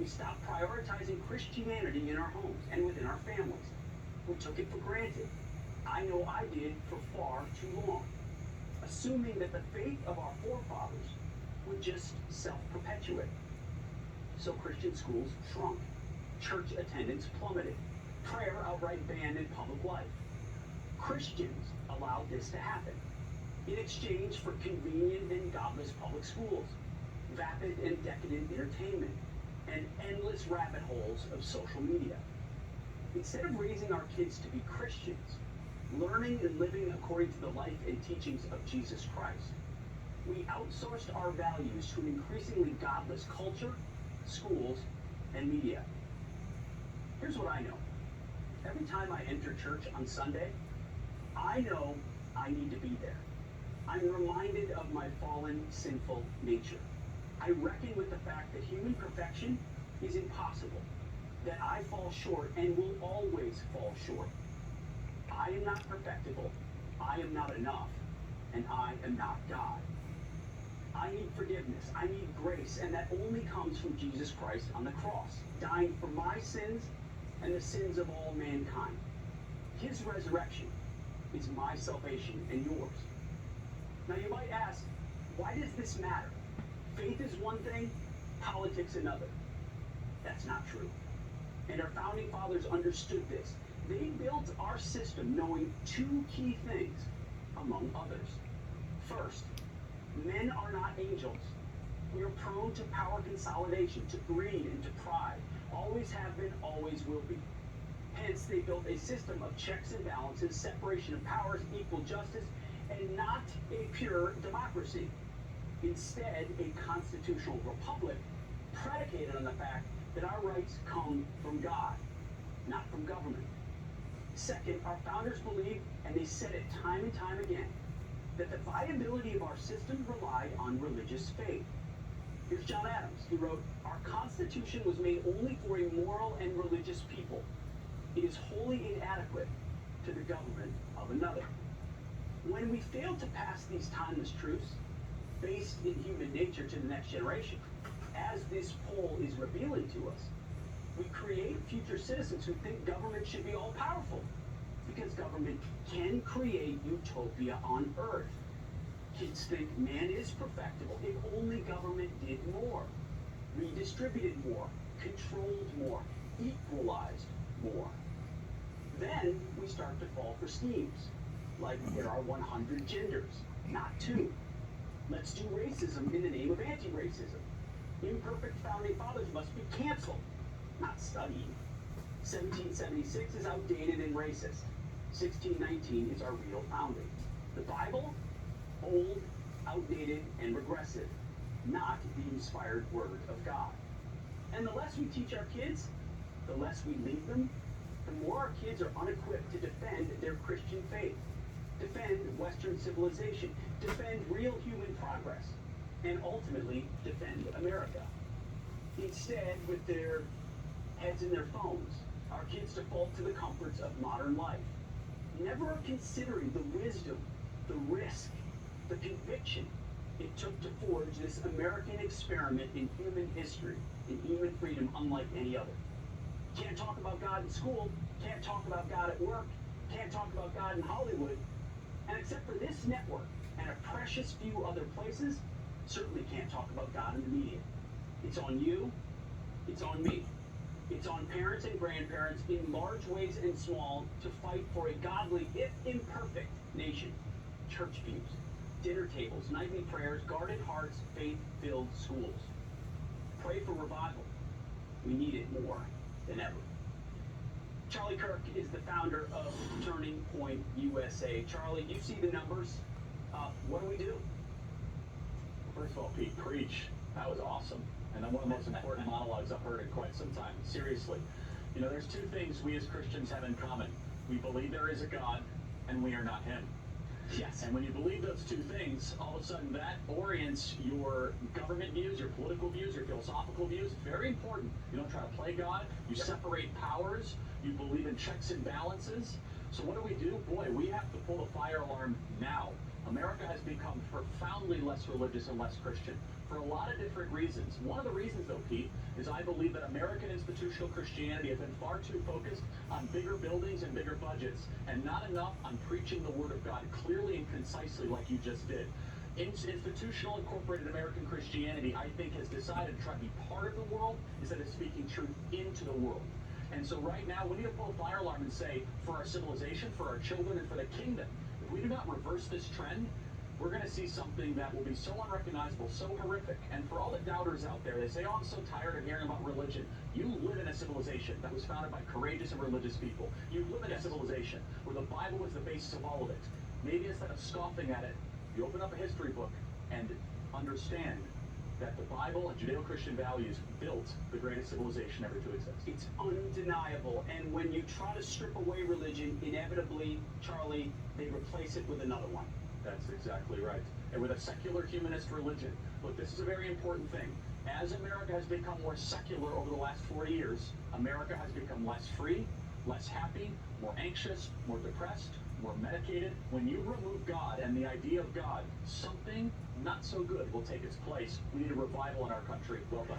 We stopped prioritizing Christianity in our homes and within our families. We took it for granted. I know I did for far too long, assuming that the faith of our forefathers would just self-perpetuate. So Christian schools shrunk. Church attendance plummeted. Prayer outright banned in public life. Christians allowed this to happen in exchange for convenient and godless public schools, vapid and decadent entertainment, and endless rabbit holes of social media. Instead of raising our kids to be Christians, learning and living according to the life and teachings of Jesus Christ, we outsourced our values to an increasingly godless culture, schools, and media. Here's what I know. Every time I enter church on Sunday, I know I need to be there. I'm reminded of my fallen, sinful nature. I reckon with the fact that human perfection is impossible, that I fall short and will always fall short. I am not perfectible, I am not enough, and I am not God. I need forgiveness, I need grace, and that only comes from Jesus Christ on the cross, dying for my sins and the sins of all mankind. His resurrection is my salvation and yours. Now you might ask, why does this matter? Faith is one thing, politics another. That's not true. And our founding fathers understood this. They built our system knowing two key things, among others. First, men are not angels. We are prone to power consolidation, to greed, and to pride. Always have been, always will be. Hence, they built a system of checks and balances, separation of powers, equal justice, and not a pure democracy. Instead, a constitutional republic predicated on the fact that our rights come from God, not from government. Second, our founders believed, and they said it time and time again, that the viability of our system relied on religious faith. Here's John Adams. He wrote, "Our Constitution was made only for a moral and religious people. It is wholly inadequate to the government of another." When we fail to pass these timeless truths, based in human nature to the next generation, as this poll is revealing to us, we create future citizens who think government should be all-powerful, because government can create utopia on earth. Kids think man is perfectible if only government did more, redistributed more, controlled more, equalized more. Then we start to fall for schemes, like there are 100 genders, not 2. Let's do racism in the name of anti-racism. Imperfect founding fathers must be canceled, not studied. 1776 is outdated and racist. 1619 is our real founding. The Bible, old, outdated, and regressive, not the inspired word of God. And the less we teach our kids, the less we lead them, the more our kids are unequipped to defend their Christian faith, defend Western civilization, defend real human progress, and ultimately defend America. Instead, with their heads in their phones, our kids default to the comforts of modern life, never considering the wisdom, the risk, the conviction it took to forge this American experiment in human history, in human freedom unlike any other. Can't talk about God in school, can't talk about God at work, can't talk about God in Hollywood, and except for this network and a precious few other places, certainly can't talk about God in the media. It's on you, it's on me. It's on parents and grandparents in large ways and small to fight for a godly, if imperfect, nation. Church pews, dinner tables, nightly prayers, guarded hearts, faith-filled schools. Pray for revival. We need it more than ever. Charlie Kirk is the founder of Turning Point USA. Charlie, you see the numbers. What do we do? First of all, Pete, preach. That was awesome. And then one of the most important monologues I've heard in quite some time. Seriously. You know, there's 2 things we as Christians have in common. We believe there is a God, and we are not him. Yes. And when you believe those 2 things, all of a sudden that orients your government views, your political views, your philosophical views. It's very important. You don't try to play God. You separate powers. You believe in checks and balances. So what do? Boy, we have to pull the fire alarm now. America has become profoundly less religious and less Christian for a lot of different reasons. One of the reasons, though, Pete, is I believe that American institutional Christianity has been far too focused on bigger buildings and bigger budgets and not enough on preaching the Word of God clearly and concisely like you just did. Institutional incorporated American Christianity, I think, has decided to try to be part of the world instead of speaking truth into the world. And so right now, we need to pull a fire alarm and say, for our civilization, for our children, and for the kingdom, if we do not reverse this trend, we're going to see something that will be so unrecognizable, so horrific. And for all the doubters out there, they say, oh, I'm so tired of hearing about religion. You live in a civilization that was founded by courageous and religious people. You live in a civilization where the Bible is the basis of all of it. Maybe instead of scoffing at it, you open up a history book and understand that the Bible and Judeo-Christian values built the greatest civilization ever to exist. It's undeniable. And when you try to strip away religion, inevitably, Charlie, they replace it with another one. That's exactly right. And with a secular humanist religion. Look, this is a very important thing. As America has become more secular over the last 40 years, America has become less free, less happy, more anxious, more depressed, more medicated. When you remove God and the idea of God, something not so good will take its place. We need a revival in our country. Well done.